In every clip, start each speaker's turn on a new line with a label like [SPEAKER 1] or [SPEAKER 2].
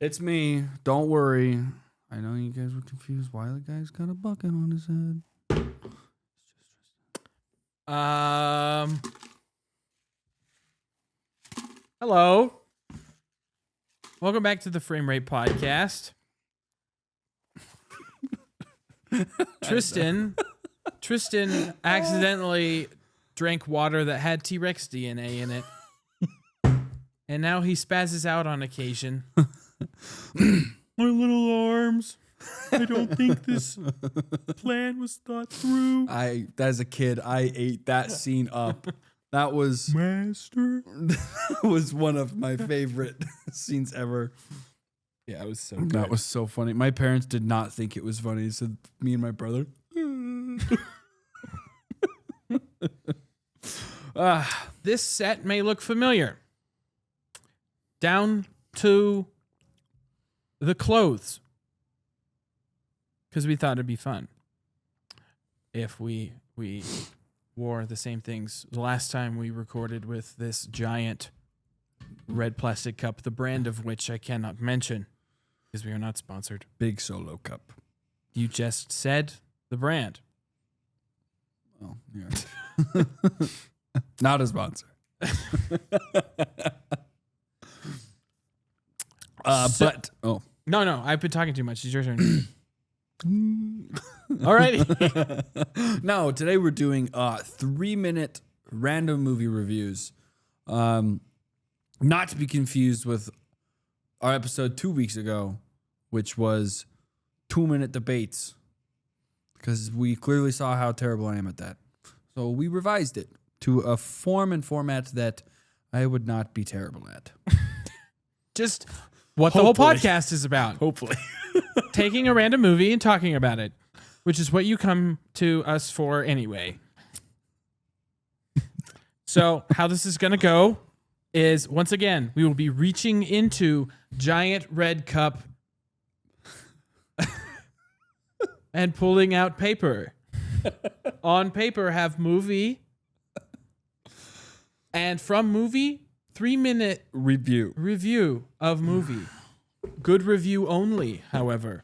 [SPEAKER 1] It's me. Don't worry. I know you guys were confused why the guy's got a bucket on his head.
[SPEAKER 2] Hello. Welcome back to the Frame Rate Podcast. Tristan accidentally drank water that had T-Rex DNA in it. And now he spazzes out on occasion. My little arms. I don't think this plan was thought through.
[SPEAKER 1] As a kid, I ate that scene up. That was
[SPEAKER 2] Master.
[SPEAKER 1] that was one of my favorite scenes ever.
[SPEAKER 2] Yeah, it was so good.
[SPEAKER 1] That was so funny. My parents did not think it was funny, so me and my brother.
[SPEAKER 2] This set may look familiar. Down to the clothes. Because we thought it'd be fun if we wore the same things. The last time we recorded with this giant red plastic cup, the brand of which I cannot mention because we are not sponsored.
[SPEAKER 1] Big Solo cup.
[SPEAKER 2] You just said the brand.
[SPEAKER 1] Oh, yeah. Not a sponsor.
[SPEAKER 2] No, I've been talking too much. It's your turn. Alrighty.
[SPEAKER 1] No, today we're doing 3-minute random movie reviews. Not to be confused with our episode 2 weeks ago, which was 2-minute debates, because we clearly saw how terrible I am at that. So we revised it to a form and format that I would not be terrible at.
[SPEAKER 2] Just what the whole podcast is about.
[SPEAKER 1] Hopefully.
[SPEAKER 2] Taking a random movie and talking about it, which is what you come to us for anyway. So how this is going to go is, once again, we will be reaching into giant red cup and pulling out paper. On paper have movie, and from movie, 3-minute review of movie. Good review only, however,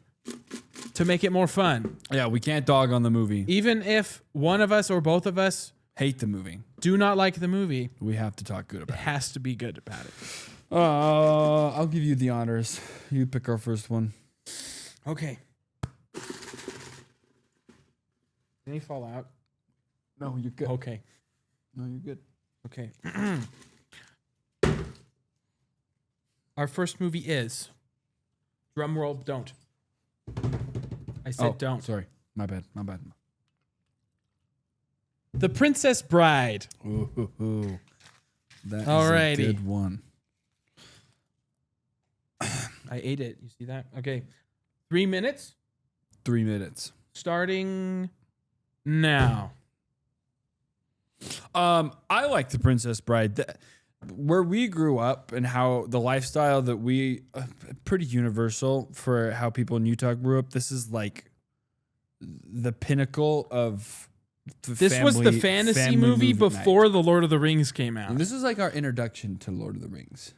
[SPEAKER 2] to make it more fun.
[SPEAKER 1] Yeah, we can't dog on the movie.
[SPEAKER 2] Even if one of us or both of us
[SPEAKER 1] Hate the movie.
[SPEAKER 2] do not like the movie,
[SPEAKER 1] We have to talk good
[SPEAKER 2] it
[SPEAKER 1] about it.
[SPEAKER 2] has to be good about it.
[SPEAKER 1] I'll give you the honors. You pick our first one.
[SPEAKER 2] Okay. Did he fall out?
[SPEAKER 1] No, you're good.
[SPEAKER 2] Okay.
[SPEAKER 1] No, you're good.
[SPEAKER 2] Okay. Our first movie is drum roll. Don't. I said don't.
[SPEAKER 1] Sorry. My bad.
[SPEAKER 2] The Princess Bride.
[SPEAKER 1] Ooh. That is
[SPEAKER 2] Alrighty.
[SPEAKER 1] a good one.
[SPEAKER 2] I ate it. You see that? Okay. 3 minutes
[SPEAKER 1] 3 minutes.
[SPEAKER 2] starting now.
[SPEAKER 1] I like The Princess Bride. Where we grew up and how the lifestyle that we pretty universal for how people in Utah grew up. This is like the pinnacle of
[SPEAKER 2] This was the fantasy movie before
[SPEAKER 1] night.
[SPEAKER 2] The Lord of the Rings came out.
[SPEAKER 1] And this is like our introduction to Lord of the Rings.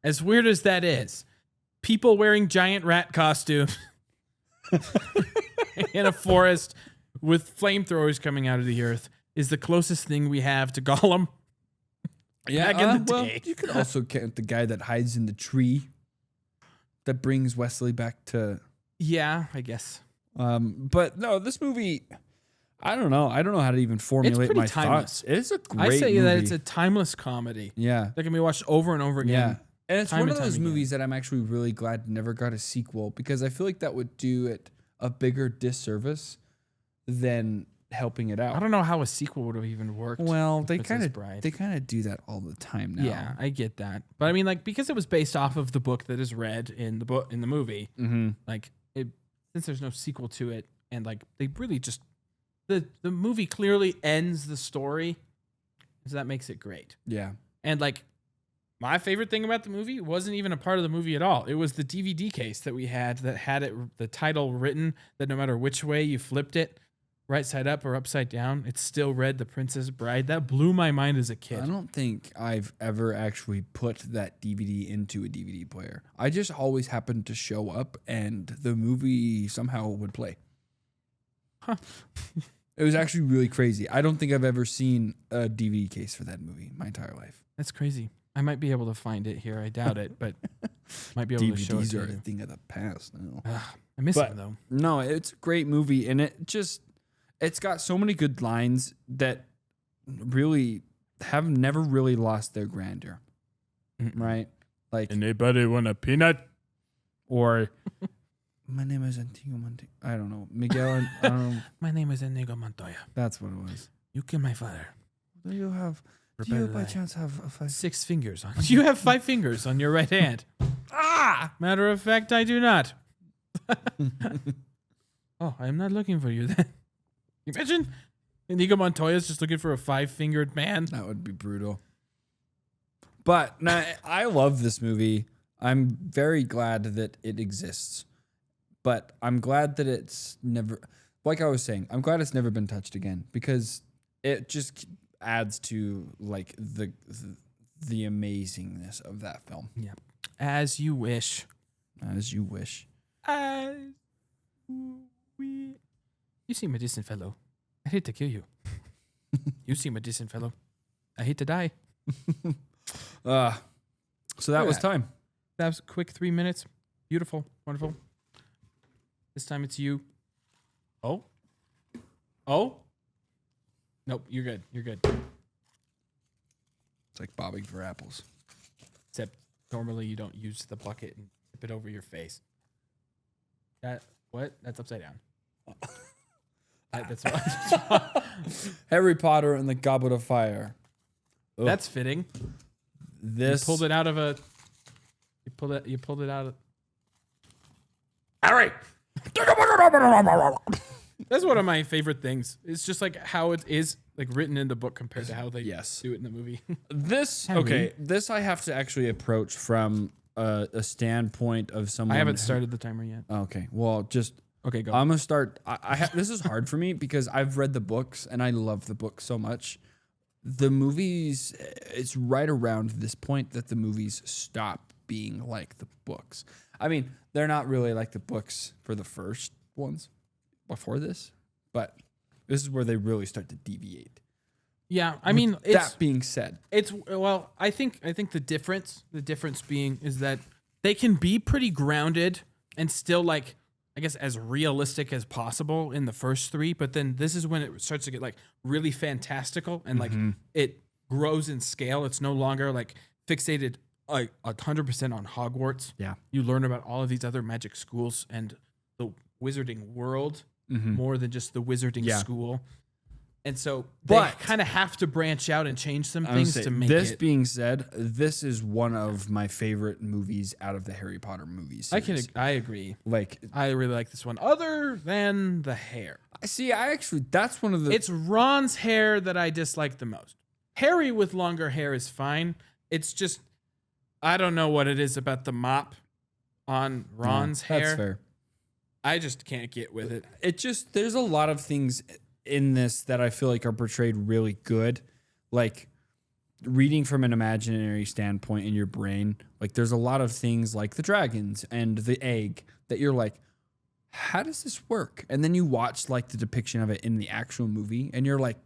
[SPEAKER 2] As weird as that is, people wearing giant rat costumes in a forest with flamethrowers coming out of the earth is the closest thing we have to Gollum.
[SPEAKER 1] Yeah,
[SPEAKER 2] Back in the day.
[SPEAKER 1] You could also count the guy that hides in the tree that brings Wesley back to.
[SPEAKER 2] Yeah, I guess.
[SPEAKER 1] But no, this movie, I don't know. I don't know how to even formulate
[SPEAKER 2] pretty
[SPEAKER 1] my
[SPEAKER 2] timeless.
[SPEAKER 1] thoughts. It's a great
[SPEAKER 2] I say
[SPEAKER 1] movie.
[SPEAKER 2] that it's a timeless comedy
[SPEAKER 1] yeah.
[SPEAKER 2] that can be watched over and over
[SPEAKER 1] Yeah.
[SPEAKER 2] again.
[SPEAKER 1] And it's
[SPEAKER 2] Time
[SPEAKER 1] one
[SPEAKER 2] and
[SPEAKER 1] of those
[SPEAKER 2] time again.
[SPEAKER 1] movies that I'm actually really glad never got a sequel, because I feel like that would do it a bigger disservice than helping it out.
[SPEAKER 2] I don't know how a sequel would have even worked.
[SPEAKER 1] Well, they
[SPEAKER 2] Princess
[SPEAKER 1] kind
[SPEAKER 2] Bride.
[SPEAKER 1] of do that all the time now.
[SPEAKER 2] Yeah, I get that. But I mean, like, because it was based off of the book that is read in the movie,
[SPEAKER 1] Mm-hmm.
[SPEAKER 2] like, since there's no sequel to it, and like they really just the movie clearly ends the story, so that makes it great.
[SPEAKER 1] Yeah.
[SPEAKER 2] And like, my favorite thing about the movie wasn't even a part of the movie at all. It was the DVD case that we had that had the title written, that no matter which way you flipped it, right side up or upside down. It's still red. The Princess Bride. That blew my mind as a kid.
[SPEAKER 1] I don't think I've ever actually put that DVD into a DVD player. I just always happened to show up and the movie somehow would play.
[SPEAKER 2] Huh.
[SPEAKER 1] It was actually really crazy. I don't think I've ever seen a DVD case for that movie my entire life.
[SPEAKER 2] That's crazy. I might be able to find it here. I doubt it, but might be able to show it
[SPEAKER 1] DVDs
[SPEAKER 2] to
[SPEAKER 1] are a
[SPEAKER 2] you.
[SPEAKER 1] thing of the past now.
[SPEAKER 2] I miss
[SPEAKER 1] But-
[SPEAKER 2] them though.
[SPEAKER 1] No, it's a great movie, and it's got so many good lines that really have never really lost their grandeur, right? Like,
[SPEAKER 2] Anybody want a peanut?
[SPEAKER 1] or my name is Antonio Monte. I don't know, Miguel. I don't know.
[SPEAKER 2] My name is Inigo Montoya.
[SPEAKER 1] That's what it was.
[SPEAKER 2] You killed my father.
[SPEAKER 1] Do you
[SPEAKER 2] Prepare
[SPEAKER 1] by
[SPEAKER 2] to die.
[SPEAKER 1] chance have a 5?
[SPEAKER 2] 6 fingers on. You have 5 fingers on your right hand. Matter of fact, I do not. Oh, I'm not looking for you then. Imagine Inigo Montoya's just looking for a 5-fingered man.
[SPEAKER 1] That would be brutal. But no, I love this movie. I'm very glad that it exists. But I'm glad that it's never, like I was saying, I'm glad it's never been touched again because it just adds to like the amazingness of that film.
[SPEAKER 2] Yeah. As you wish.
[SPEAKER 1] As you wish.
[SPEAKER 2] As we. You seem a decent fellow. I hate to kill you. You seem a decent fellow. I hate to die.
[SPEAKER 1] So that was time.
[SPEAKER 2] That was a quick 3 minutes. Beautiful. Wonderful. This time it's you. Oh? Nope, you're good. You're good.
[SPEAKER 1] It's like bobbing for apples.
[SPEAKER 2] Except normally you don't use the bucket and tip it over your face. That's upside down. That's
[SPEAKER 1] Harry Potter and the Goblet of Fire. Ugh.
[SPEAKER 2] That's fitting.
[SPEAKER 1] This
[SPEAKER 2] You pulled it out of a. You pulled it out of.
[SPEAKER 1] Harry.
[SPEAKER 2] That's one of my favorite things. It's just like how it is like written in the book compared to how they
[SPEAKER 1] Yes.
[SPEAKER 2] do it in the movie.
[SPEAKER 1] This
[SPEAKER 2] Henry.
[SPEAKER 1] okay. This I have to actually approach from a standpoint of someone.
[SPEAKER 2] I haven't started the timer yet.
[SPEAKER 1] Okay, well, just
[SPEAKER 2] Okay, go.
[SPEAKER 1] I'm gonna start. This is hard for me because I've read the books and I love the books so much. The movies, it's right around this point that the movies stop being like the books. I mean, they're not really like the books for the first ones before this, but this is where they really start to deviate.
[SPEAKER 2] Yeah, I mean,
[SPEAKER 1] That being said,
[SPEAKER 2] I think the difference being is that they can be pretty grounded and still like, I guess, as realistic as possible in the first 3, but then this is when it starts to get like really fantastical and like it grows in scale. It's no longer like fixated like 100% on Hogwarts.
[SPEAKER 1] Yeah.
[SPEAKER 2] You learn about all of these other magic schools and the wizarding world more than just the wizarding school. And so they
[SPEAKER 1] But-
[SPEAKER 2] kind of have to branch out and change some
[SPEAKER 1] I'm gonna
[SPEAKER 2] things
[SPEAKER 1] say,
[SPEAKER 2] to make
[SPEAKER 1] this
[SPEAKER 2] it.
[SPEAKER 1] being said, this is one of my favorite movies out of the Harry Potter movies.
[SPEAKER 2] I agree.
[SPEAKER 1] Like,
[SPEAKER 2] I really like this one, other than the hair.
[SPEAKER 1] see, I actually, that's one of the.
[SPEAKER 2] It's Ron's hair that I dislike the most. Harry with longer hair is fine. It's just, I don't know what it is about the mop on Ron's hair.
[SPEAKER 1] That's fair.
[SPEAKER 2] I just can't get with it.
[SPEAKER 1] It just, there's a lot of things in this that I feel like are portrayed really good. Like, reading from an imaginary standpoint in your brain, like, there's a lot of things like the dragons and the egg that you're like, how does this work? And then you watch like the depiction of it in the actual movie and you're like,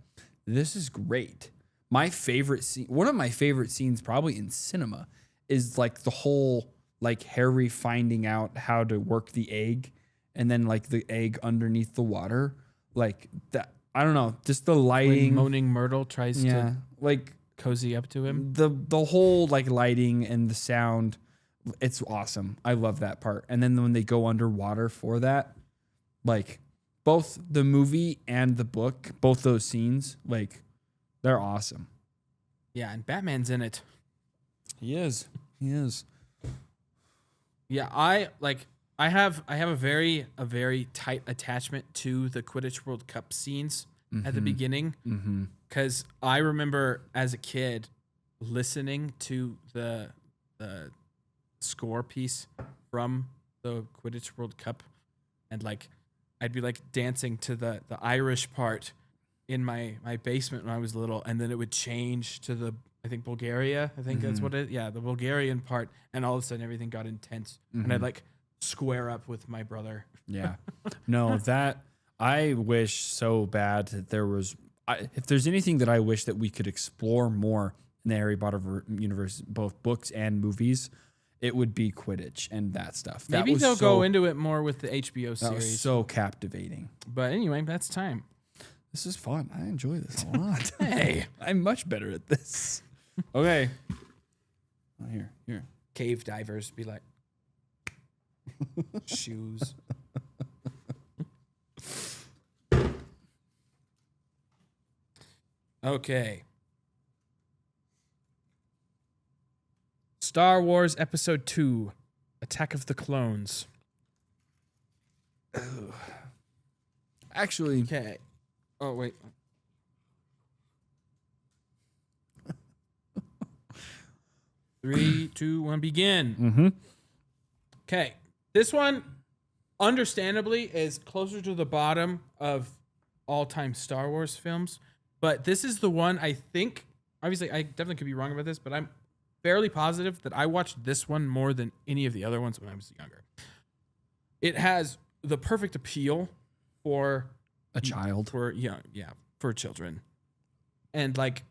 [SPEAKER 1] this is great. My favorite scene, one of my favorite scenes probably in cinema is like the whole like Harry finding out how to work the egg and then like the egg underneath the water. Like that, I don't know, just the
[SPEAKER 2] When
[SPEAKER 1] lighting.
[SPEAKER 2] Moaning Myrtle tries to
[SPEAKER 1] Like
[SPEAKER 2] cozy up to him.
[SPEAKER 1] the whole like lighting and the sound, it's awesome. I love that part. And then when they go underwater for that, like both the movie and the book, both those scenes, like they're awesome.
[SPEAKER 2] Yeah, and Batman's in it.
[SPEAKER 1] He is.
[SPEAKER 2] Yeah, I have a very tight attachment to the Quidditch World Cup scenes at the beginning because I remember as a kid listening to the score piece from the Quidditch World Cup and like I'd be like dancing to the Irish part in my basement when I was little, and then it would change to the I think Bulgaria. I think that's what it. Yeah, the Bulgarian part, and all of a sudden everything got intense, and I'd like square up with my brother.
[SPEAKER 1] Yeah. No, that I wish so bad that there was. If there's anything that I wish that we could explore more in the Harry Potter universe, both books and movies, it would be Quidditch and that stuff.
[SPEAKER 2] Maybe they'll go into it more with the HBO
[SPEAKER 1] That was
[SPEAKER 2] series.
[SPEAKER 1] so captivating.
[SPEAKER 2] But anyway, that's time.
[SPEAKER 1] This is fun. I enjoy this a lot.
[SPEAKER 2] Hey,
[SPEAKER 1] I'm much better at this. Okay. Oh, here.
[SPEAKER 2] cave divers be like shoes. Okay. Star Wars Episode 2, Attack of the Clones.
[SPEAKER 1] Actually,
[SPEAKER 2] Okay. Oh, wait. Three, two, one, begin. Okay. This one, understandably, is closer to the bottom of all-time Star Wars films. But this is the one I think, obviously, I definitely could be wrong about this, but I'm fairly positive that I watched this one more than any of the other ones when I was younger. It has the perfect appeal for
[SPEAKER 1] a child.
[SPEAKER 2] For for children. And like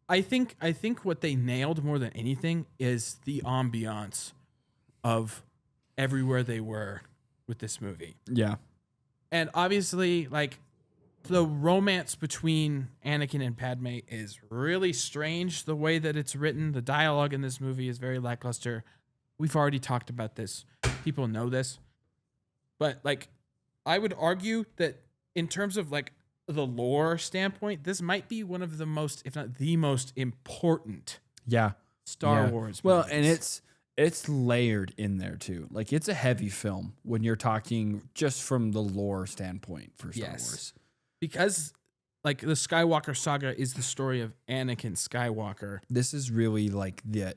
[SPEAKER 2] I think what they nailed more than anything is the ambiance of everywhere they were with this movie.
[SPEAKER 1] Yeah.
[SPEAKER 2] And obviously, like, the romance between Anakin and Padme is really strange, the way that it's written. The dialogue in this movie is very lackluster. We've already talked about this. People know this. But, like, I would argue that in terms of, like, the lore standpoint, this might be one of the most, if not the most important Star Wars movies.
[SPEAKER 1] Well, and it's layered in there too. Like, it's a heavy film when you're talking just from the lore standpoint for Star Wars.
[SPEAKER 2] Because, like, the Skywalker saga is the story of Anakin Skywalker.
[SPEAKER 1] This is really like the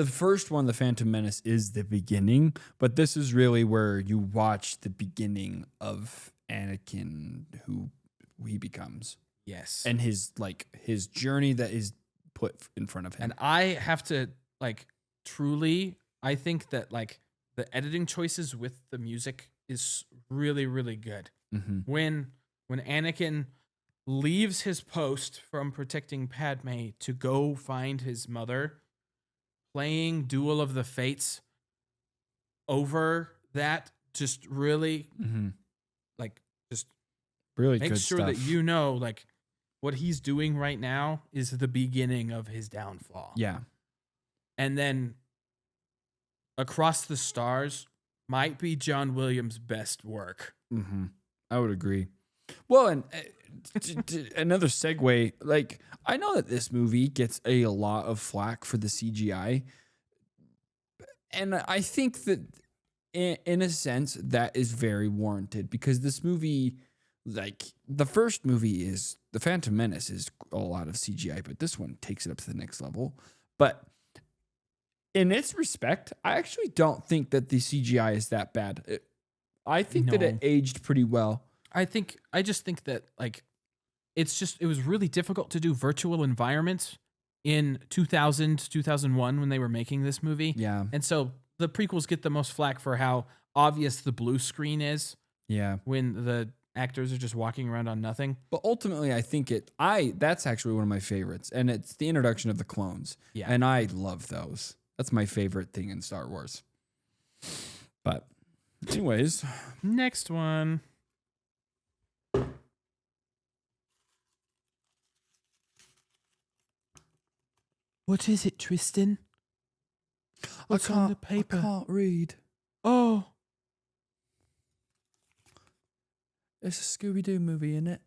[SPEAKER 1] first one, The Phantom Menace, is the beginning, but this is really where you watch the beginning of Anakin, who he becomes.
[SPEAKER 2] Yes.
[SPEAKER 1] And his journey that is put in front of him.
[SPEAKER 2] And I have to, like, truly, I think that, like, the editing choices with the music is really, really good. When Anakin leaves his post from protecting Padme to go find his mother, playing Duel of the Fates over that just really, like, just
[SPEAKER 1] really
[SPEAKER 2] make
[SPEAKER 1] good
[SPEAKER 2] sure
[SPEAKER 1] stuff.
[SPEAKER 2] that you know, like, what he's doing right now is the beginning of his downfall.
[SPEAKER 1] Yeah.
[SPEAKER 2] And then Across the Stars might be John Williams' best work.
[SPEAKER 1] I would agree. Well, and another segue, like, I know that this movie gets a lot of flack for the CGI. And I think that in a sense that is very warranted, because this movie, like, the first movie is The Phantom Menace is a lot of CGI, but this one takes it up to the next level. But in its respect, I actually don't think that the CGI is that bad. I think that it aged pretty well.
[SPEAKER 2] I just think that, like, it was really difficult to do virtual environments in 2000, 2001 when they were making this movie.
[SPEAKER 1] Yeah.
[SPEAKER 2] And so the prequels get the most flack for how obvious the blue screen is.
[SPEAKER 1] Yeah.
[SPEAKER 2] When the actors are just walking around on nothing.
[SPEAKER 1] But ultimately, I think that's actually one of my favorites, and it's the introduction of the clones.
[SPEAKER 2] Yeah.
[SPEAKER 1] And I love those. That's my favorite thing in Star Wars. But anyways,
[SPEAKER 2] next one. What is it, Tristan? What's on the paper?
[SPEAKER 1] I can't read.
[SPEAKER 2] Oh.
[SPEAKER 1] It's a Scooby-Doo movie, isn't it?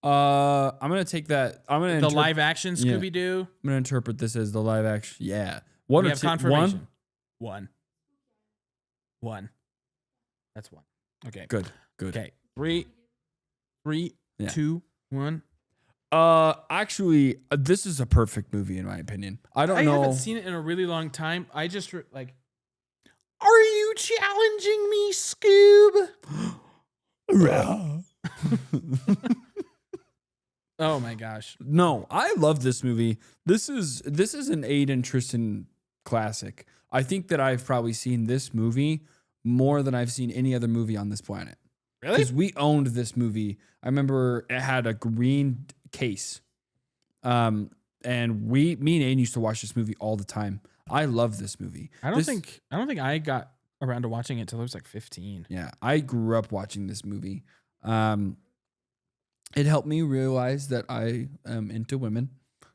[SPEAKER 1] I'm gonna take that. I'm gonna
[SPEAKER 2] the live action Scooby-Doo.
[SPEAKER 1] I'm gonna interpret this as the live action. Yeah.
[SPEAKER 2] We have confirmation. One. That's one. Okay.
[SPEAKER 1] Good.
[SPEAKER 2] Okay. Three, 2, 1.
[SPEAKER 1] Actually, this is a perfect movie in my opinion. I know.
[SPEAKER 2] haven't seen it in a really long time. I just like. Are you challenging me, Scoob? Oh my gosh.
[SPEAKER 1] No, I love this movie. This is an Aiden Tristan classic. I think that I've probably seen this movie more than I've seen any other movie on this planet.
[SPEAKER 2] Really?
[SPEAKER 1] Because we owned this movie. I remember it had a green case. And me and Aiden used to watch this movie all the time. I love this movie.
[SPEAKER 2] I don't think I got around to watching it until I was like 15.
[SPEAKER 1] Yeah, I grew up watching this movie. It helped me realize that I am into women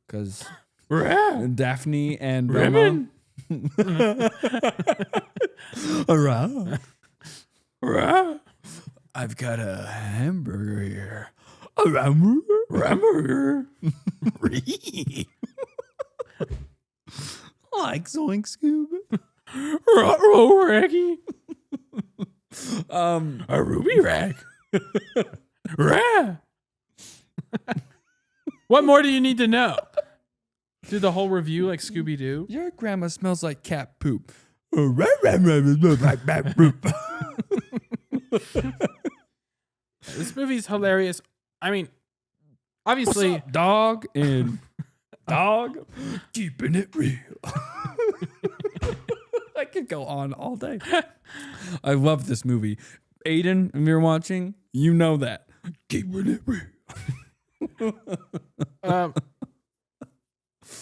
[SPEAKER 1] because Daphne and Velma. I've got a hamburger here. A hamburger. Like Zoink Scoob.
[SPEAKER 2] Raggy. A ruby rag. What more do you need to know? Do the whole review like Scooby Doo.
[SPEAKER 1] Your grandma smells like cat poop.
[SPEAKER 2] This movie's hilarious. I mean, obviously,
[SPEAKER 1] what's up, dog and dog keeping it real. I could go on all day. I love this movie. Aiden, if you're watching, you know that. Keeping it real.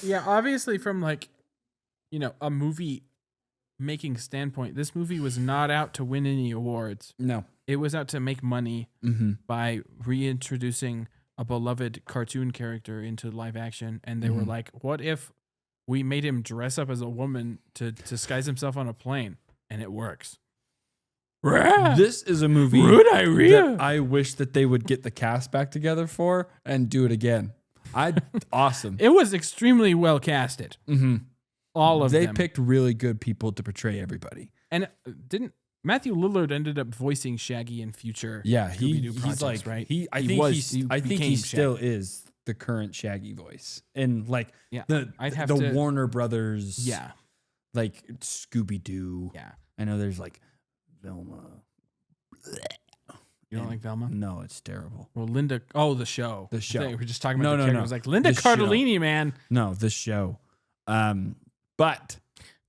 [SPEAKER 2] Yeah, obviously from like, a movie making standpoint, this movie was not out to win any awards.
[SPEAKER 1] No.
[SPEAKER 2] It was out to make money by reintroducing a beloved cartoon character into live action. And they were like, what if we made him dress up as a woman to disguise himself on a plane? And it works.
[SPEAKER 1] This is a movie that I wish that they would get the cast back together for and do it again. Awesome.
[SPEAKER 2] It was extremely well casted. All of them.
[SPEAKER 1] They picked really good people to portray everybody.
[SPEAKER 2] And didn't Matthew Lillard ended up voicing Shaggy in future?
[SPEAKER 1] Yeah,
[SPEAKER 2] Scooby-Doo
[SPEAKER 1] he's
[SPEAKER 2] projects,
[SPEAKER 1] like
[SPEAKER 2] right.
[SPEAKER 1] I think he still is the current Shaggy voice, and like the Warner Brothers.
[SPEAKER 2] Yeah,
[SPEAKER 1] like Scooby Doo.
[SPEAKER 2] Yeah,
[SPEAKER 1] I know there's like Velma.
[SPEAKER 2] You don't like Velma?
[SPEAKER 1] No, it's terrible.
[SPEAKER 2] Well, Linda. Oh, the show.
[SPEAKER 1] The show.
[SPEAKER 2] We were just talking about the character.
[SPEAKER 1] No.
[SPEAKER 2] It was like Linda Cardellini, man.
[SPEAKER 1] No, the show. But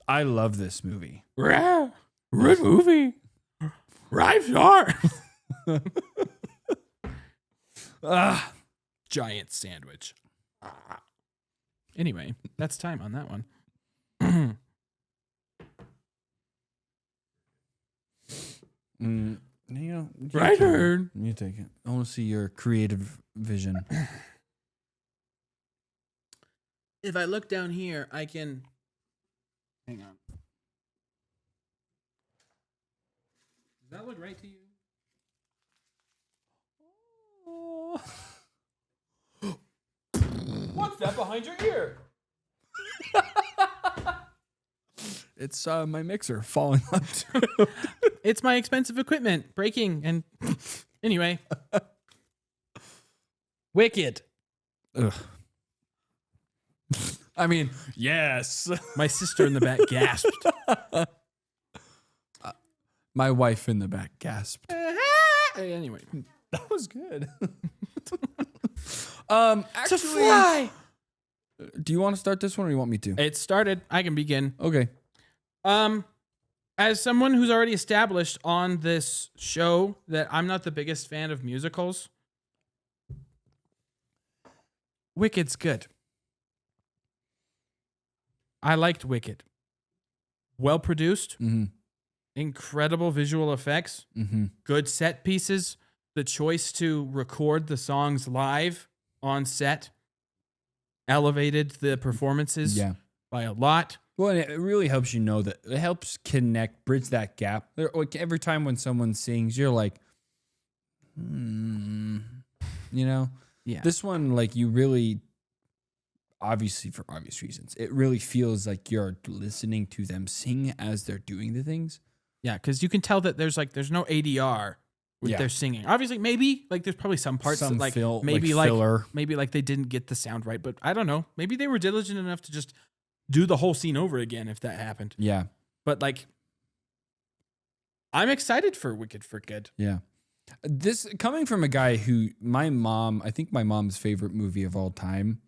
[SPEAKER 1] I love this movie.
[SPEAKER 2] Red movie. Right star. Giant sandwich. Anyway, that's time on that one. Right turn.
[SPEAKER 1] You take it. I want to see your creative vision.
[SPEAKER 2] If I look down here, I can. Hang on. Does that look right to you? What's that behind your ear?
[SPEAKER 1] It's my mixer falling off.
[SPEAKER 2] It's my expensive equipment breaking. And anyway, Wicked.
[SPEAKER 1] Ugh. I mean, yes.
[SPEAKER 2] My sister in the back gasped.
[SPEAKER 1] My wife in the back gasped.
[SPEAKER 2] Anyway,
[SPEAKER 1] that was good. Actually,
[SPEAKER 2] to fly.
[SPEAKER 1] Do you want to start this one, or you want me to?
[SPEAKER 2] It started. I can begin.
[SPEAKER 1] Okay.
[SPEAKER 2] As someone who's already established on this show that I'm not the biggest fan of musicals, Wicked's good. I liked Wicked. Well produced, incredible visual effects, good set pieces. The choice to record the songs live on set elevated the performances by a lot.
[SPEAKER 1] Well, and it really helps you know that it helps bridge that gap. Like every time when someone sings, you're like, Yeah. This one, like you really, obviously for obvious reasons, it really feels like you're listening to them sing as they're doing the things.
[SPEAKER 2] Yeah, because you can tell that there's no ADR with their singing. Obviously, maybe like there's probably some parts
[SPEAKER 1] Some
[SPEAKER 2] that like
[SPEAKER 1] filler.
[SPEAKER 2] maybe like they didn't get the sound right, but I don't know. Maybe they were diligent enough to just do the whole scene over again if that happened.
[SPEAKER 1] Yeah.
[SPEAKER 2] But like, I'm excited for Wicked for Good.
[SPEAKER 1] Yeah. This coming from a guy who I think my mom's favorite movie of all time.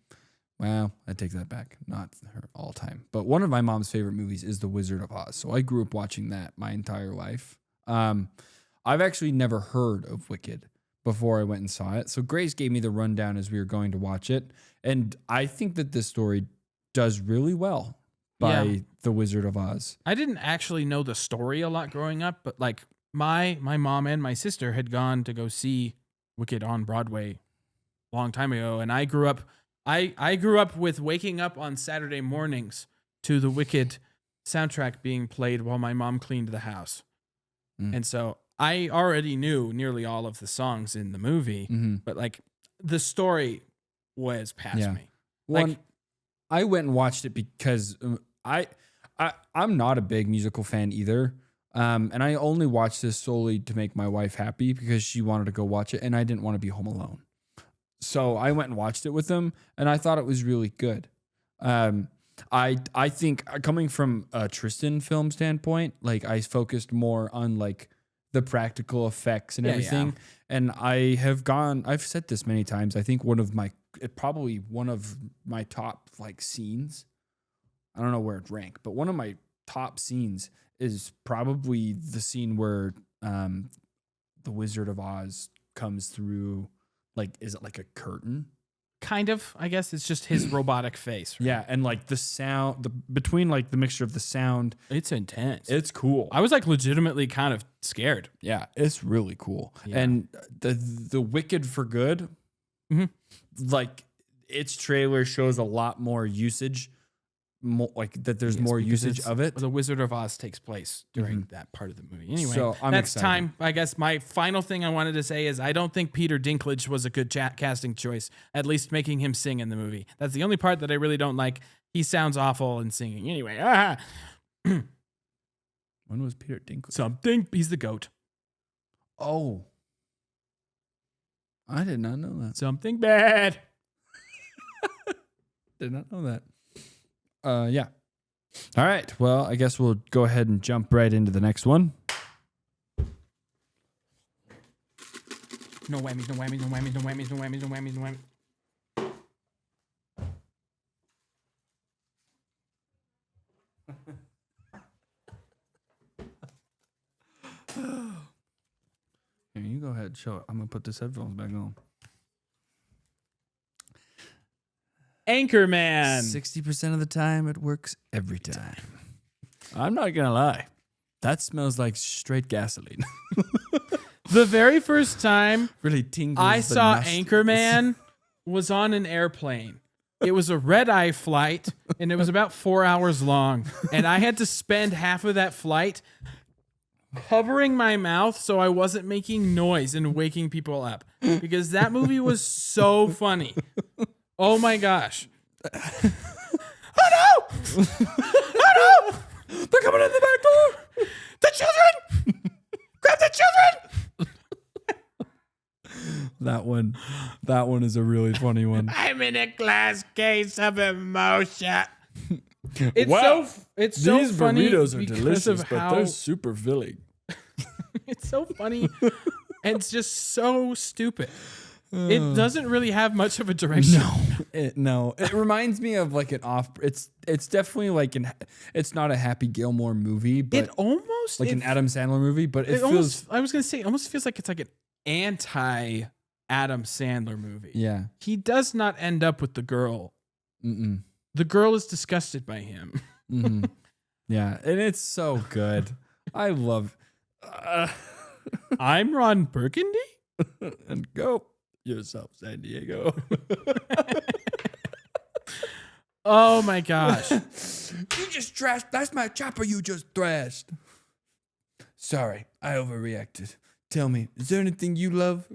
[SPEAKER 1] Well, I take that back. Not her all time. But one of my mom's favorite movies is The Wizard of Oz. So I grew up watching that my entire life. I've actually never heard of Wicked before I went and saw it. So Grace gave me the rundown as we were going to watch it. And I think that this story does really well by The Wizard of Oz.
[SPEAKER 2] I didn't actually know the story a lot growing up, but like my mom and my sister had gone to go see Wicked on Broadway a long time ago. And I grew up with waking up on Saturday mornings to the Wicked soundtrack being played while my mom cleaned the house. And so I already knew nearly all of the songs in the movie, but like the story was past me.
[SPEAKER 1] Like, I went and watched it because I'm not a big musical fan either. And I only watched this solely to make my wife happy because she wanted to go watch it and I didn't want to be home alone. So I went and watched it with them and I thought it was really good. I think coming from a Tristun film standpoint, like I focused more on like the practical effects and everything. And I've said this many times. I think probably one of my top like scenes, I don't know where it ranked, but one of my top scenes is probably the scene where the Wizard of Oz comes through. Like, is it like a curtain?
[SPEAKER 2] Kind of, I guess it's just his robotic face. Right?
[SPEAKER 1] Yeah, and like the sound, between like the mixture of the sound,
[SPEAKER 2] it's intense.
[SPEAKER 1] It's cool.
[SPEAKER 2] I was like legitimately kind of scared.
[SPEAKER 1] Yeah, it's really cool. Yeah. And the Wicked for Good, like its trailer shows a lot more usage, like that there's more usage of it.
[SPEAKER 2] The Wizard of Oz takes place during that part of the movie. Anyway,
[SPEAKER 1] so
[SPEAKER 2] that's
[SPEAKER 1] excited.
[SPEAKER 2] Time. I guess my final thing I wanted to say is I don't think Peter Dinklage was a good casting choice, at least making him sing in the movie. That's the only part that I really don't like. He sounds awful in singing. Anyway,
[SPEAKER 1] when was Peter Dinklage?
[SPEAKER 2] He's the goat.
[SPEAKER 1] Oh. I did not know that.
[SPEAKER 2] Something bad.
[SPEAKER 1] Did not know that. Yeah. All right. Well, I guess we'll go ahead and jump right into the next one.
[SPEAKER 2] No whammies, no whammies, no whammies, no whammies, no whammies, no whammies, no whammies.
[SPEAKER 1] Here, you go ahead. Show it. I'm going to put this headphones back on.
[SPEAKER 2] Anchorman.
[SPEAKER 1] 60% of the time, it works every time. I'm not going to lie. That smells like straight gasoline.
[SPEAKER 2] The very first time
[SPEAKER 1] really tingles
[SPEAKER 2] I saw
[SPEAKER 1] nostrils.
[SPEAKER 2] Anchorman was on an airplane. It was a red-eye flight, and it was about 4 hours long. And I had to spend half of that flight covering my mouth so I wasn't making noise and waking people up. Because that movie was so funny. Oh my gosh. Oh no! Oh no! They're coming in the back door! The children! Grab the children!
[SPEAKER 1] That one is a really funny one.
[SPEAKER 2] I'm in a glass case of emotion. It's
[SPEAKER 1] Wow.
[SPEAKER 2] it's so
[SPEAKER 1] These
[SPEAKER 2] funny
[SPEAKER 1] burritos are
[SPEAKER 2] because
[SPEAKER 1] delicious,
[SPEAKER 2] of
[SPEAKER 1] but
[SPEAKER 2] how
[SPEAKER 1] they're super filling.
[SPEAKER 2] it's so funny and it's just so stupid. It doesn't really have much of a direction.
[SPEAKER 1] No. It reminds me of like it's definitely like it's not a Happy Gilmore movie, but
[SPEAKER 2] It almost
[SPEAKER 1] like an Adam Sandler movie, but it feels
[SPEAKER 2] almost, I was gonna say, it almost feels like it's like an anti Adam Sandler movie.
[SPEAKER 1] yeah.
[SPEAKER 2] He does not end up with the girl.
[SPEAKER 1] Mm-mm.
[SPEAKER 2] The girl is disgusted by him.
[SPEAKER 1] Mm-hmm. Yeah, and it's so good. I love
[SPEAKER 2] I'm Ron Burgundy.
[SPEAKER 1] and go yourself, San Diego.
[SPEAKER 2] Oh my gosh.
[SPEAKER 1] You just trashed. That's my chopper you just thrashed. Sorry, I overreacted. Tell me, is there anything you love?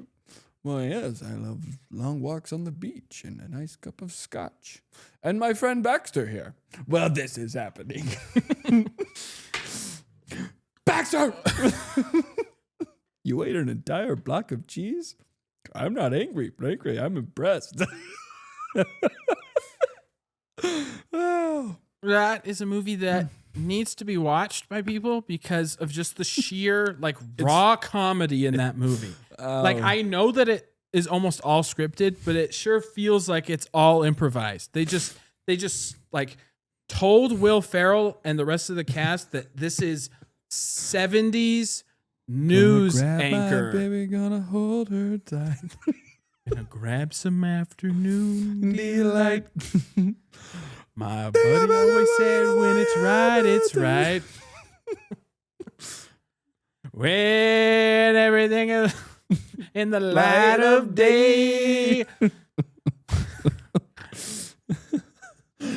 [SPEAKER 1] Well, yes, I love long walks on the beach and a nice cup of scotch. And my friend Baxter here. Well, this is happening. Baxter! You ate an entire block of cheese? I'm not angry, frankly. I'm impressed. Oh.
[SPEAKER 2] That is a movie that needs to be watched by people because of just the sheer like raw comedy in that movie. Like I know that it is almost all scripted, but it sure feels like it's all improvised. They just like told Will Ferrell and the rest of the cast that this is 70s news anchor.
[SPEAKER 1] My baby, gonna hold her tight.
[SPEAKER 2] Gonna grab some afternoon delight. My buddy always said, when it's right, it's right. When everything is in the light of day.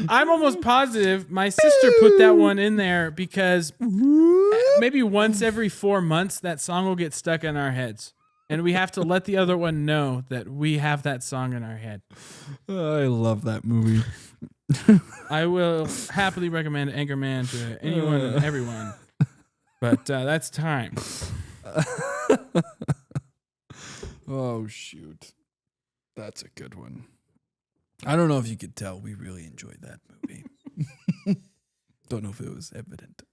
[SPEAKER 2] I'm almost positive my sister put that one in there because maybe once every 4 months that song will get stuck in our heads. And we have to let the other one know that we have that song in our head.
[SPEAKER 1] I love that movie.
[SPEAKER 2] I will happily recommend Anchorman to anyone and everyone. But that's time.
[SPEAKER 1] Oh, shoot. That's a good one. I don't know if you could tell. We really enjoyed that movie. Don't know if it was evident.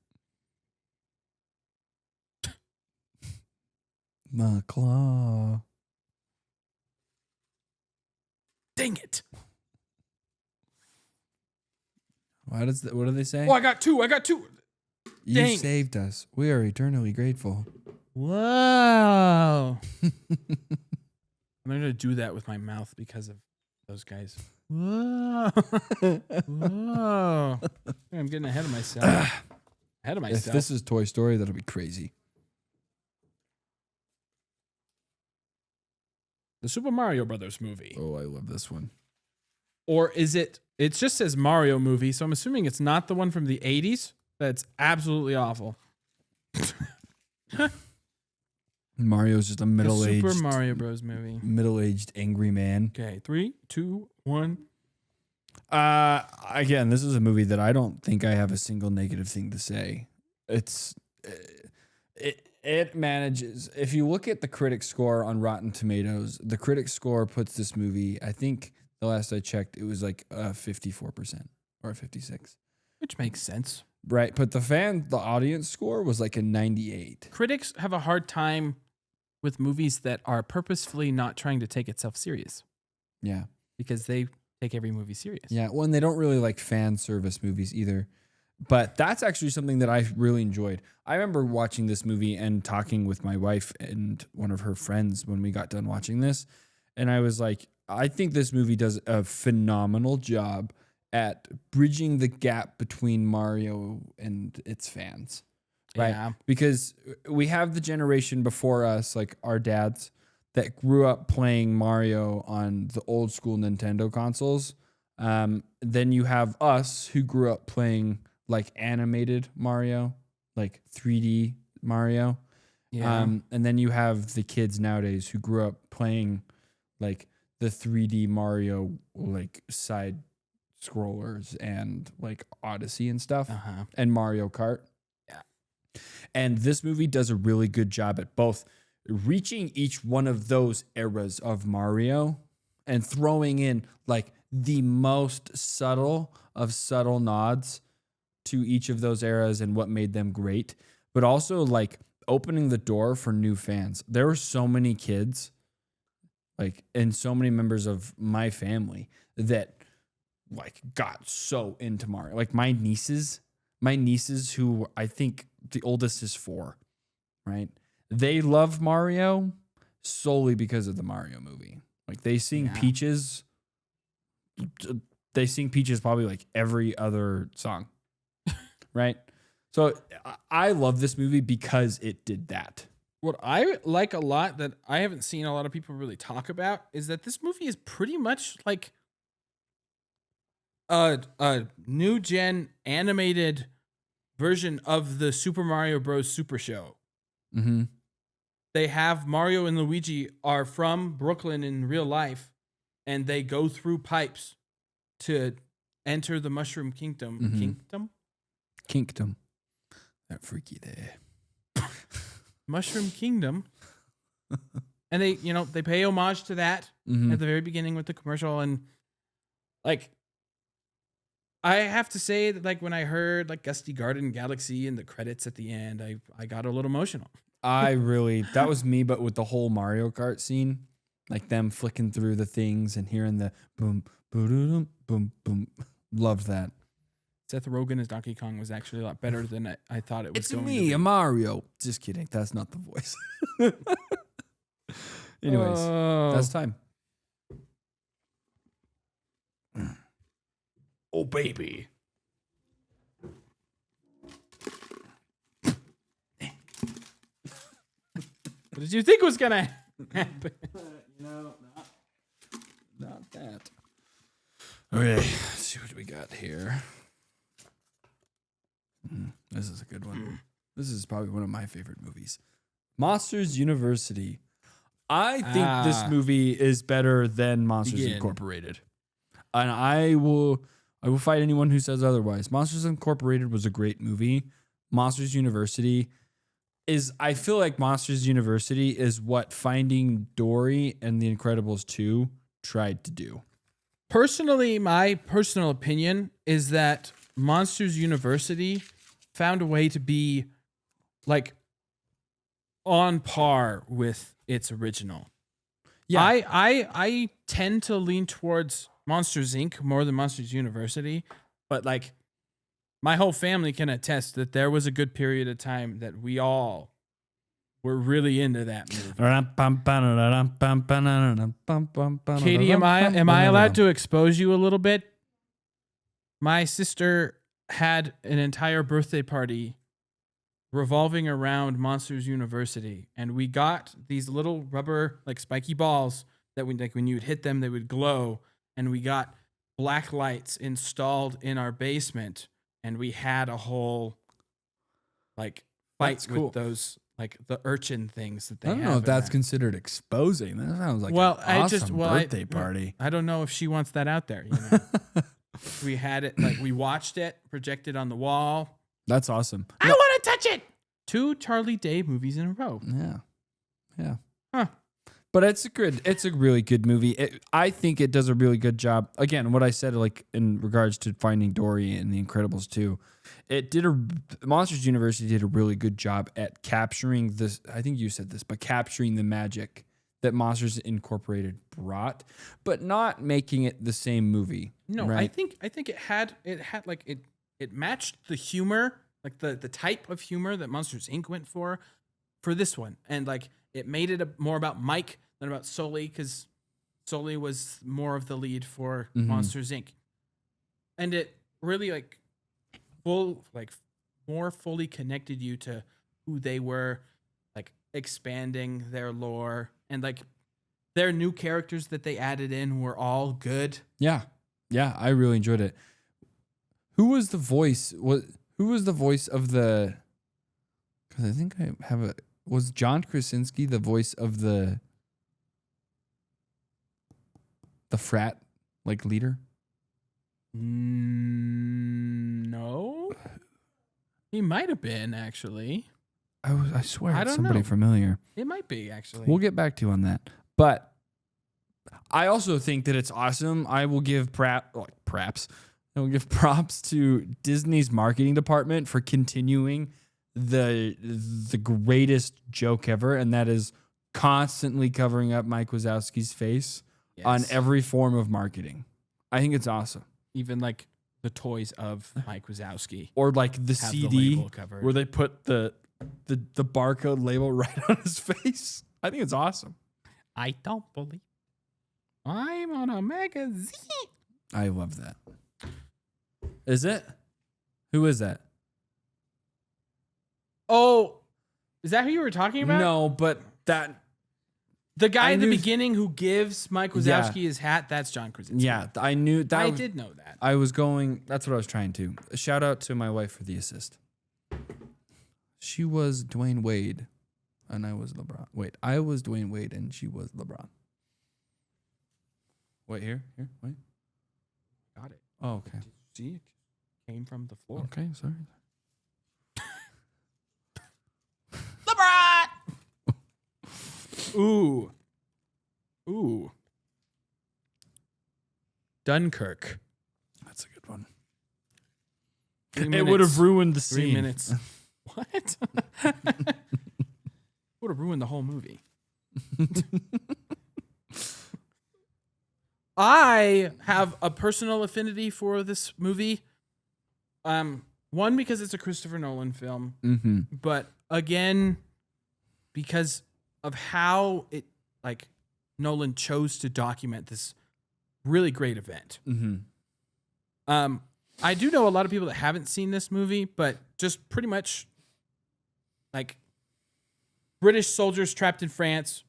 [SPEAKER 1] My claw.
[SPEAKER 2] Dang it.
[SPEAKER 1] What do they say?
[SPEAKER 2] Oh, I got two.
[SPEAKER 1] You
[SPEAKER 2] dang.
[SPEAKER 1] saved us. We are eternally grateful.
[SPEAKER 2] Whoa. I'm going to do that with my mouth because of those guys. Whoa. Whoa. I'm getting ahead of myself.
[SPEAKER 1] If this is Toy Story, that'll be crazy.
[SPEAKER 2] The Super Mario Brothers movie.
[SPEAKER 1] Oh, I love this one.
[SPEAKER 2] Or is it? It just says Mario movie, so I'm assuming it's not the one from the 80s. That's absolutely awful.
[SPEAKER 1] Mario's just a middle-aged
[SPEAKER 2] Super Mario Bros. Movie.
[SPEAKER 1] Middle-aged angry man.
[SPEAKER 2] Okay, 3, 2, 1.
[SPEAKER 1] Again, this is a movie that I don't think I have a single negative thing to say. It manages. If you look at the critic score on Rotten Tomatoes, the critic score puts this movie, I think the last I checked, it was like 54% or 56.
[SPEAKER 2] Which makes sense.
[SPEAKER 1] Right, but the audience score was like a 98.
[SPEAKER 2] Critics have a hard time with movies that are purposefully not trying to take itself serious.
[SPEAKER 1] Yeah.
[SPEAKER 2] Because they take every movie serious.
[SPEAKER 1] Yeah, well, and they don't really like fan service movies either. But that's actually something that I really enjoyed. I remember watching this movie and talking with my wife and one of her friends when we got done watching this. And I was like, I think this movie does a phenomenal job at bridging the gap between Mario and its fans. Right?
[SPEAKER 2] Yeah.
[SPEAKER 1] Because we have the generation before us, like our dads, that grew up playing Mario on the old school Nintendo consoles. Then you have us who grew up playing like animated Mario, like 3D Mario.
[SPEAKER 2] Yeah.
[SPEAKER 1] And then you have the kids nowadays who grew up playing like the 3D Mario, like side scrollers and like Odyssey and stuff, and Mario Kart.
[SPEAKER 2] Yeah.
[SPEAKER 1] And this movie does a really good job at both reaching each one of those eras of Mario and throwing in like the most subtle of subtle nods to each of those eras and what made them great, but also like opening the door for new fans. There were so many kids, like, and so many members of my family that like got so into Mario. Like my nieces who I think the oldest is 4, right? They love Mario solely because of the Mario movie. Like they sing Peaches. They sing Peaches probably like every other song, right? So I love this movie because it did that.
[SPEAKER 2] What I like a lot that I haven't seen a lot of people really talk about is that this movie is pretty much like a new gen animated version of the Super Mario Bros. Super Show.
[SPEAKER 1] Mm-hmm.
[SPEAKER 2] They have Mario and Luigi are from Brooklyn in real life, and they go through pipes to enter the Mushroom Kingdom.
[SPEAKER 1] Mm-hmm. Kingdom. That freaky there.
[SPEAKER 2] Mushroom Kingdom. And they pay homage to that
[SPEAKER 1] Mhm.
[SPEAKER 2] at the very beginning with the commercial. And like, I have to say that like when I heard like Gusty Garden Galaxy and the credits at the end, I got a little emotional.
[SPEAKER 1] That was me, but with the whole Mario Kart scene, like them flicking through the things and hearing the boom, boom, boom, boom. Loved that.
[SPEAKER 2] Seth Rogen as Donkey Kong was actually a lot better than I thought it was
[SPEAKER 1] It's
[SPEAKER 2] going
[SPEAKER 1] me,
[SPEAKER 2] to be.
[SPEAKER 1] a Mario. Just kidding. That's not the voice. Anyways, that's time. Oh, baby.
[SPEAKER 2] What did you think was going to happen?
[SPEAKER 1] Not that. Okay, let's see what we got here. This is a good one. This is probably one of my favorite movies. Monsters University. I think this movie is better than Monsters Incorporated. And I will fight anyone who says otherwise. Monsters Incorporated was a great movie. Monsters University I feel like Monsters University is what Finding Dory and The Incredibles 2 tried to do.
[SPEAKER 2] Personally, my personal opinion is that Monsters University found a way to be like on par with its original.
[SPEAKER 1] Yeah.
[SPEAKER 2] I tend to lean towards Monsters Inc. more than Monsters University, but like my whole family can attest that there was a good period of time that we all were really into that movie. Katie, am I allowed to expose you a little bit? My sister had an entire birthday party revolving around Monsters University, and we got these little rubber like spiky balls that when you would hit them they would glow, and we got black lights installed in our basement, and we had a whole like fight with those like the urchin things that they have.
[SPEAKER 1] I don't know if that's considered exposing. That sounds like an awesome birthday party.
[SPEAKER 2] I don't know if she wants that out there. You know? We had it, like we watched it projected on the wall.
[SPEAKER 1] That's awesome.
[SPEAKER 2] I want to touch it. 2 Charlie Day movies in a row.
[SPEAKER 1] Yeah.
[SPEAKER 2] Huh.
[SPEAKER 1] But it's a really good movie. I think it does a really good job. Again, what I said, like in regards to Finding Dory and The Incredibles 2, Monsters University did a really good job at capturing this. I think you said this, but capturing the magic that Monsters Incorporated brought, but not making it the same movie.
[SPEAKER 2] No,
[SPEAKER 1] right?
[SPEAKER 2] I think it had like it matched the humor, like the type of humor that Monsters Inc. went for this one, and like it made it more about Mike than about Sully, because Sully was more of the lead for Monsters Inc. And it really like more fully connected you to who they were, like expanding their lore, and like their new characters that they added in were all good.
[SPEAKER 1] Yeah, I really enjoyed it. Who was the voice? Who was the voice of the? Because I think I have a. Was John Krasinski the voice of the frat like leader?
[SPEAKER 2] No, he might have been actually.
[SPEAKER 1] I swear
[SPEAKER 2] I
[SPEAKER 1] it's
[SPEAKER 2] don't
[SPEAKER 1] somebody
[SPEAKER 2] know.
[SPEAKER 1] familiar.
[SPEAKER 2] It might be actually.
[SPEAKER 1] We'll get back to you on that. But I also think that it's awesome. I will give props to Disney's marketing department for continuing the greatest joke ever, and that is constantly covering up Mike Wazowski's face on every form of marketing. I think it's awesome.
[SPEAKER 2] Even like the toys of Mike Wazowski,
[SPEAKER 1] or like the CD where they put the barcode label right on his face. I think it's awesome.
[SPEAKER 2] I don't believe I'm on a magazine.
[SPEAKER 1] I love that. Is it? Who is that?
[SPEAKER 2] Oh, is that who you were talking about?
[SPEAKER 1] No, but
[SPEAKER 2] the guy in the beginning who gives Mike Wazowski his hat, that's John Krasinski.
[SPEAKER 1] Yeah, I knew that.
[SPEAKER 2] I did know that.
[SPEAKER 1] That's what I was trying to. A shout out to my wife for the assist. She was Dwayne Wade, and I was LeBron. Wait, I was Dwayne Wade, and she was LeBron. Wait, here, wait.
[SPEAKER 2] Got it.
[SPEAKER 1] Oh, okay.
[SPEAKER 2] See, it came from the floor.
[SPEAKER 1] Okay, sorry.
[SPEAKER 2] LeBron! Ooh. Dunkirk.
[SPEAKER 1] That's a good one.
[SPEAKER 2] 3
[SPEAKER 1] It
[SPEAKER 2] minutes.
[SPEAKER 1] would have ruined the
[SPEAKER 2] 3
[SPEAKER 1] scene.
[SPEAKER 2] minutes. What? Would have ruined the whole movie. I have a personal affinity for this movie. One, because it's a Christopher Nolan film,
[SPEAKER 1] Mm-hmm.
[SPEAKER 2] but again, because of how Nolan chose to document this really great event.
[SPEAKER 1] Mm-hmm.
[SPEAKER 2] I do know a lot of people that haven't seen this movie, but just pretty much like British soldiers trapped in France.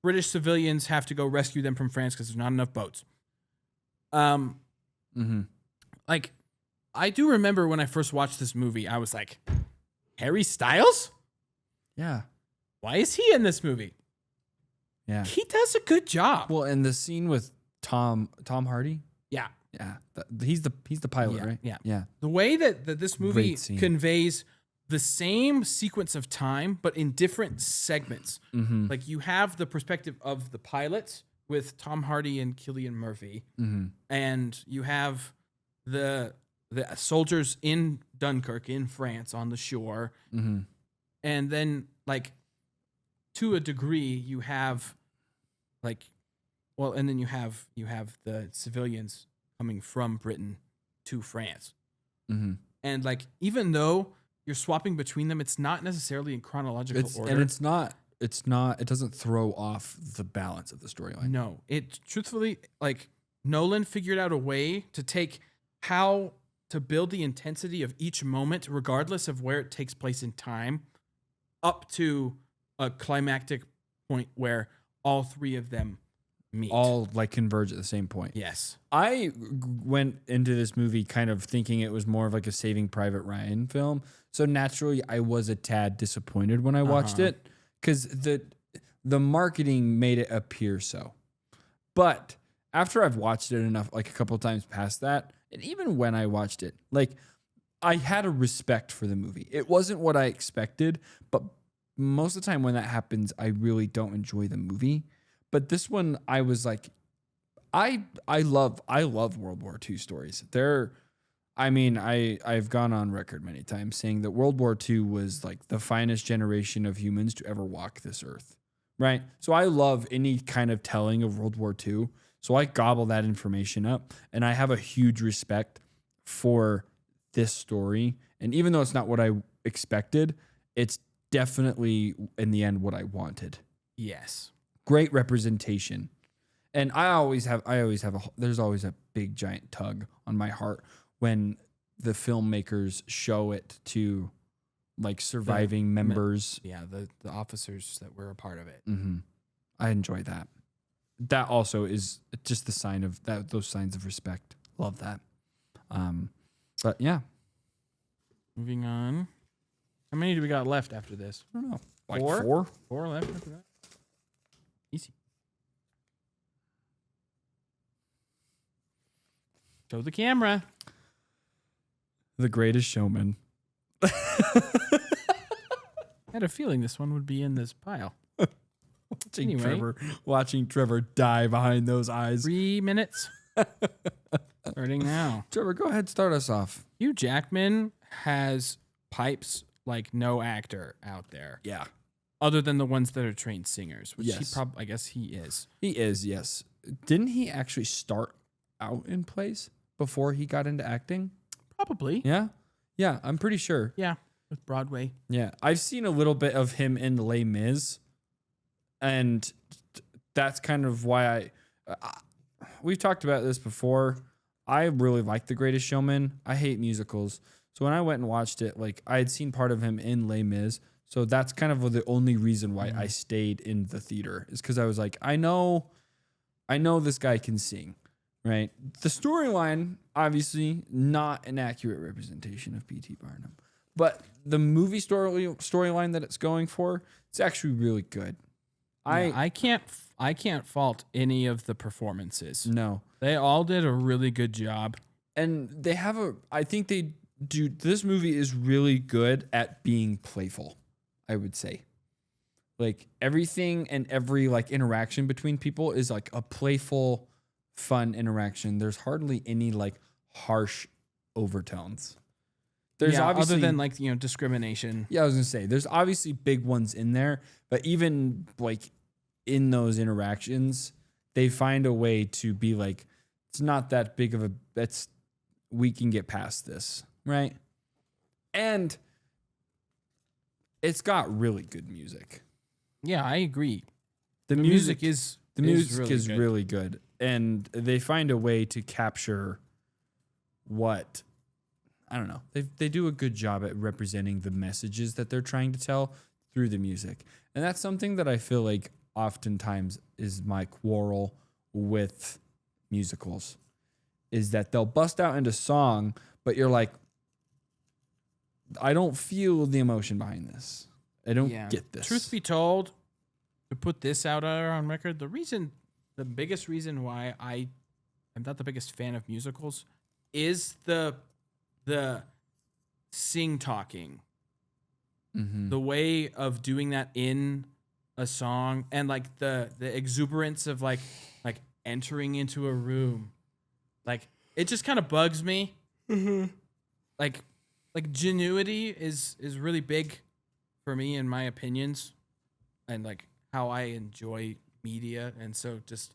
[SPEAKER 2] British civilians have to go rescue them from France because there's not enough boats.
[SPEAKER 1] Mm-hmm.
[SPEAKER 2] Like, I do remember when I first watched this movie, I was like, Harry Styles?
[SPEAKER 1] Yeah.
[SPEAKER 2] Why is he in this movie?
[SPEAKER 1] Yeah.
[SPEAKER 2] He does a good job.
[SPEAKER 1] Well, and the scene with Tom Hardy.
[SPEAKER 2] Yeah.
[SPEAKER 1] Yeah. He's the pilot, right?
[SPEAKER 2] Yeah.
[SPEAKER 1] Yeah.
[SPEAKER 2] The way that this movie
[SPEAKER 1] Great scene.
[SPEAKER 2] conveys the same sequence of time, but in different segments.
[SPEAKER 1] Mm-hmm.
[SPEAKER 2] Like, you have the perspective of the pilot with Tom Hardy and Cillian Murphy,
[SPEAKER 1] Mm-hmm.
[SPEAKER 2] and you have the soldiers in Dunkirk in France on the shore,
[SPEAKER 1] Mm-hmm.
[SPEAKER 2] and then like to a degree you have and then you have the civilians coming from Britain to France,
[SPEAKER 1] Mm-hmm.
[SPEAKER 2] and like even though you're swapping between them, it's not necessarily in chronological order.
[SPEAKER 1] And it's not. It doesn't throw off the balance of the storyline.
[SPEAKER 2] No, it truthfully, like, Nolan figured out a way to take how to build the intensity of each moment, regardless of where it takes place in time, up to a climactic point where all three of them meet.
[SPEAKER 1] All like converge at the same point.
[SPEAKER 2] Yes.
[SPEAKER 1] I went into this movie kind of thinking it was more of like a Saving Private Ryan film. So naturally, I was a tad disappointed when I watched it because the marketing made it appear so. But after I've watched it enough, like a couple of times past that, and even when I watched it, like I had a respect for the movie. It wasn't what I expected, but most of the time when that happens, I really don't enjoy the movie. But this one, I was like, I love World War II stories. I've gone on record many times saying that World War II was like the finest generation of humans to ever walk this earth, right? So I love any kind of telling of World War II. So I gobble that information up, and I have a huge respect for this story. And even though it's not what I expected, it's definitely in the end what I wanted.
[SPEAKER 2] Yes.
[SPEAKER 1] Great representation. And there's always a big giant tug on my heart when the filmmakers show it to like surviving members.
[SPEAKER 2] Yeah, the officers that were a part of it.
[SPEAKER 1] Mm-hmm. I enjoy that. That also is just the sign of that. Those signs of respect. Love that. But yeah,
[SPEAKER 2] Moving on. How many do we got left after this?
[SPEAKER 1] I don't know. Like
[SPEAKER 2] Four?
[SPEAKER 1] four?
[SPEAKER 2] 4 left after that? Easy. Show the camera.
[SPEAKER 1] The Greatest Showman.
[SPEAKER 2] I had a feeling this one would be in this pile. Anyway.
[SPEAKER 1] Watching Trevor die behind those eyes.
[SPEAKER 2] 3 minutes. Starting now.
[SPEAKER 1] Trevor, go ahead, start us off.
[SPEAKER 2] Hugh Jackman has pipes like no actor out there,
[SPEAKER 1] Yeah,
[SPEAKER 2] other than the ones that are trained singers, which
[SPEAKER 1] Yes.
[SPEAKER 2] I guess he is.
[SPEAKER 1] he is. Yes, didn't he actually start out in plays before he got into acting?
[SPEAKER 2] Probably.
[SPEAKER 1] Yeah, I'm pretty sure.
[SPEAKER 2] Yeah, with Broadway.
[SPEAKER 1] Yeah, I've seen a little bit of him in Les Mis, and that's kind of why we've talked about this before. I really like The Greatest Showman. I hate musicals. So when I went and watched it, like I had seen part of him in Les Mis. So that's kind of the only reason why I stayed in the theater is because I was like, I know this guy can sing, right? The storyline, obviously, not an accurate representation of P.T. Barnum. But the movie storyline that it's going for, it's actually really good.
[SPEAKER 2] I can't fault any of the performances.
[SPEAKER 1] No.
[SPEAKER 2] They all did a really good job.
[SPEAKER 1] And they have I think they do, this movie is really good at being playful, I would say. Like everything and every like interaction between people is like a playful, fun interaction. There's hardly any like harsh overtones. There's obviously,
[SPEAKER 2] other than like, discrimination.
[SPEAKER 1] yeah, I was gonna say there's obviously big ones in there, but even like in those interactions, they find a way to be like, it's not that big of we can get past this, right? And it's got really good music.
[SPEAKER 2] Yeah, I agree.
[SPEAKER 1] The music
[SPEAKER 2] is
[SPEAKER 1] really good, and they find a way to capture what, I don't know. They do a good job at representing the messages that they're trying to tell through the music. And that's something that I feel like oftentimes is my quarrel with musicals, is that they'll bust out into song, but you're like, I don't feel the emotion behind this. I don't get this.
[SPEAKER 2] Truth be told, to put this out on record, the biggest reason why I am not the biggest fan of musicals is the sing talking.
[SPEAKER 1] Mm-hmm.
[SPEAKER 2] The way of doing that in a song, and like the exuberance of like entering into a room. Like it just kind of bugs me.
[SPEAKER 1] Mm-hmm.
[SPEAKER 2] Like genuity is really big for me in my opinions, and like how I enjoy media. And so just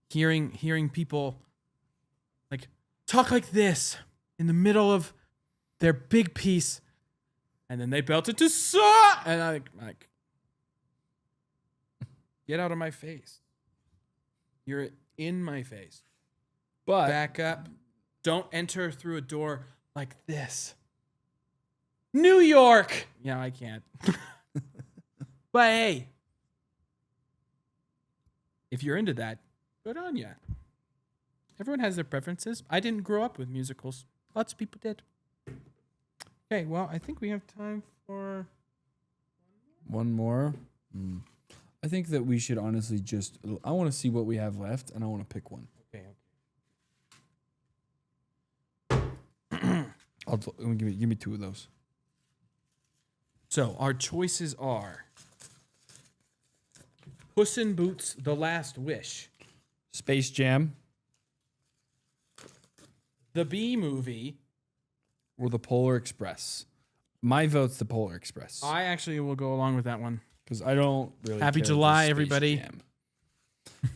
[SPEAKER 2] hearing people like talk like this in the middle of their big piece, and then they belt it to saw, and I like get out of my face. You're in my face.
[SPEAKER 1] But
[SPEAKER 2] Back up. Don't enter through a door like this. New York. Yeah, I can't. But hey, if you're into that, good on ya. Everyone has their preferences. I didn't grow up with musicals. Lots of people did. Okay, well, I think we have time for
[SPEAKER 1] one more. I think that we should honestly I want to see what we have left, and I want to pick one.
[SPEAKER 2] Okay.
[SPEAKER 1] Give me two of those.
[SPEAKER 2] So our choices are Puss in Boots: The Last Wish,
[SPEAKER 1] Space Jam,
[SPEAKER 2] The Bee Movie,
[SPEAKER 1] or The Polar Express. My vote's The Polar Express.
[SPEAKER 2] I actually will go along with that one.
[SPEAKER 1] Because I don't really
[SPEAKER 2] Happy
[SPEAKER 1] care
[SPEAKER 2] July,
[SPEAKER 1] for Space
[SPEAKER 2] everybody.
[SPEAKER 1] Jam.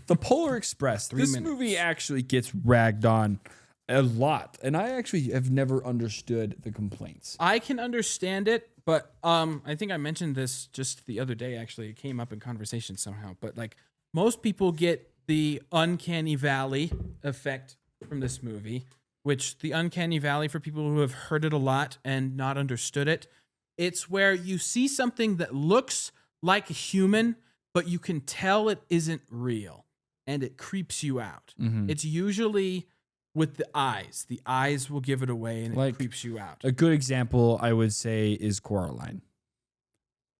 [SPEAKER 1] The Polar Express.
[SPEAKER 2] 3
[SPEAKER 1] This
[SPEAKER 2] minutes.
[SPEAKER 1] movie actually gets ragged on a lot, and I actually have never understood the complaints.
[SPEAKER 2] I can understand it, but I think I mentioned this just the other day. Actually, it came up in conversation somehow. But like most people get the uncanny valley effect from this movie, which the uncanny valley, for people who have heard it a lot and not understood it, it's where you see something that looks like a human, but you can tell it isn't real, and it creeps you out.
[SPEAKER 1] Mm-hmm.
[SPEAKER 2] It's usually with the eyes. The eyes will give it away, and
[SPEAKER 1] Like,
[SPEAKER 2] it creeps you out.
[SPEAKER 1] A good example, I would say, is Coraline.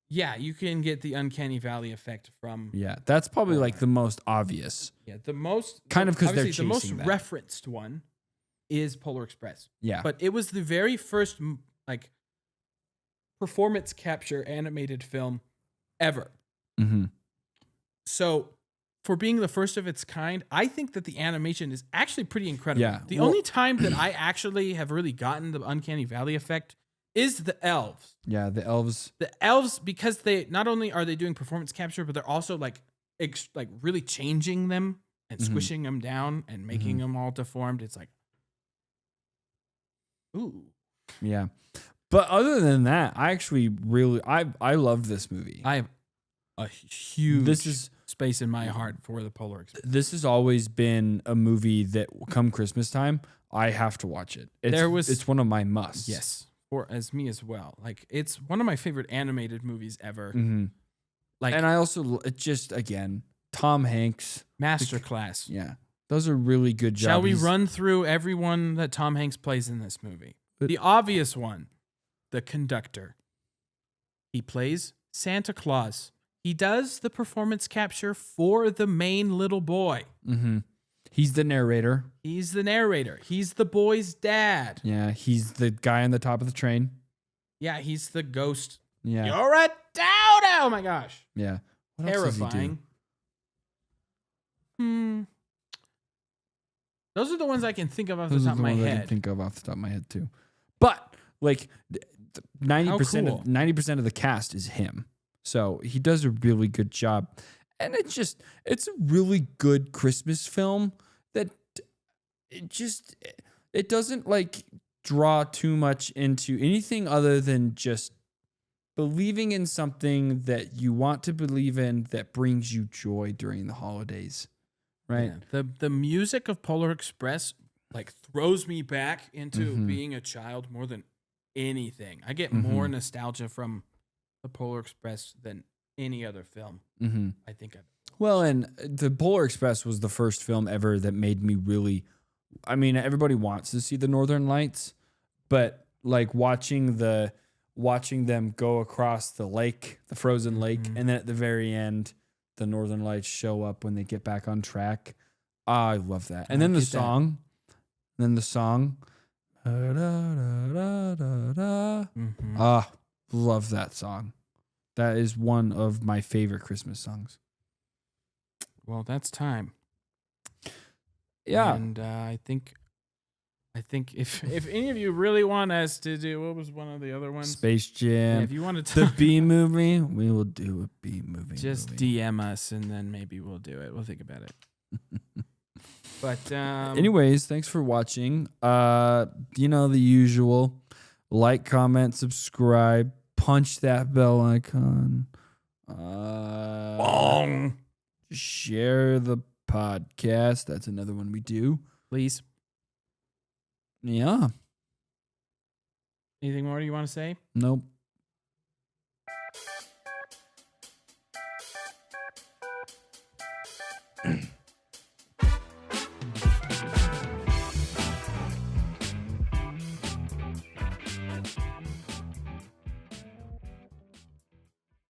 [SPEAKER 2] Yeah, you can get the uncanny valley effect from.
[SPEAKER 1] Yeah, that's probably like the most obvious.
[SPEAKER 2] Yeah, the most
[SPEAKER 1] Kind of 'cause they're
[SPEAKER 2] obviously the most
[SPEAKER 1] chasing that.
[SPEAKER 2] referenced one is Polar Express.
[SPEAKER 1] Yeah.
[SPEAKER 2] But it was the very first like performance capture animated film ever.
[SPEAKER 1] Mm-hmm.
[SPEAKER 2] So for being the first of its kind, I think that the animation is actually pretty incredible.
[SPEAKER 1] Yeah,
[SPEAKER 2] The
[SPEAKER 1] well-
[SPEAKER 2] only time that I actually have really gotten the uncanny valley effect is the elves.
[SPEAKER 1] Yeah, the elves.
[SPEAKER 2] The elves, because they not only are they doing performance capture, but they're also like really changing them and squishing them down and making them all deformed. It's like, ooh.
[SPEAKER 1] Yeah. But other than that, I actually really I loved this movie.
[SPEAKER 2] I have a huge
[SPEAKER 1] This is
[SPEAKER 2] space in my heart for the Polar Express.
[SPEAKER 1] this has always been a movie that come Christmas time, I have to watch it. It's one of my musts.
[SPEAKER 2] Yes, or as me as well. Like it's one of my favorite animated movies ever.
[SPEAKER 1] Mm-hmm.
[SPEAKER 2] Like
[SPEAKER 1] And I also it just again, Tom Hanks.
[SPEAKER 2] masterclass.
[SPEAKER 1] Yeah. Those are really good jobs.
[SPEAKER 2] Shall we run through everyone that Tom Hanks plays in this movie? The obvious one, the conductor. He plays Santa Claus. He does the performance capture for the main little boy.
[SPEAKER 1] Mm-hmm. He's the narrator.
[SPEAKER 2] He's the narrator. He's the boy's dad.
[SPEAKER 1] Yeah, he's the guy on the top of the train.
[SPEAKER 2] Yeah, he's the ghost.
[SPEAKER 1] Yeah.
[SPEAKER 2] You're a dowdy! Oh my gosh.
[SPEAKER 1] Yeah. What else does he do?
[SPEAKER 2] Terrifying. Those are the ones I can think of off
[SPEAKER 1] Those
[SPEAKER 2] the
[SPEAKER 1] are
[SPEAKER 2] top
[SPEAKER 1] the
[SPEAKER 2] of my
[SPEAKER 1] ones I can
[SPEAKER 2] head.
[SPEAKER 1] think of off the top of my head too. But like 90%
[SPEAKER 2] cool.
[SPEAKER 1] of 90% of the cast is him. So he does a really good job. And it's a really good Christmas film that it doesn't like draw too much into anything other than just believing in something that you want to believe in that brings you joy during the holidays. Right?
[SPEAKER 2] Yeah. The music of Polar Express like throws me back into
[SPEAKER 1] Mhm.
[SPEAKER 2] being a child more than anything. I get
[SPEAKER 1] Mhm.
[SPEAKER 2] more nostalgia from the Polar Express than any other film.
[SPEAKER 1] Mhm.
[SPEAKER 2] I think I've
[SPEAKER 1] Well, and the Polar Express was the first film ever that made me really. I mean, everybody wants to see the Northern Lights, but like watching them go across the lake, the frozen lake, and then at the very end, the Northern Lights show up when they get back on track. I love that. And then the
[SPEAKER 2] get that.
[SPEAKER 1] song, love that song. That is one of my favorite Christmas songs.
[SPEAKER 2] Well, that's time.
[SPEAKER 1] Yeah.
[SPEAKER 2] And I think if any of you really want us to do, what was one of the other ones?
[SPEAKER 1] Space Jam.
[SPEAKER 2] Yeah, if you want to
[SPEAKER 1] The B movie, we will do a B movie.
[SPEAKER 2] just DM us and then maybe we'll do it. We'll think about it. But
[SPEAKER 1] anyways, thanks for watching. The usual. Like, comment, subscribe, punch that bell icon. Share the podcast. That's another one we do.
[SPEAKER 2] please.
[SPEAKER 1] Yeah.
[SPEAKER 2] Anything more you want to say?
[SPEAKER 1] Nope.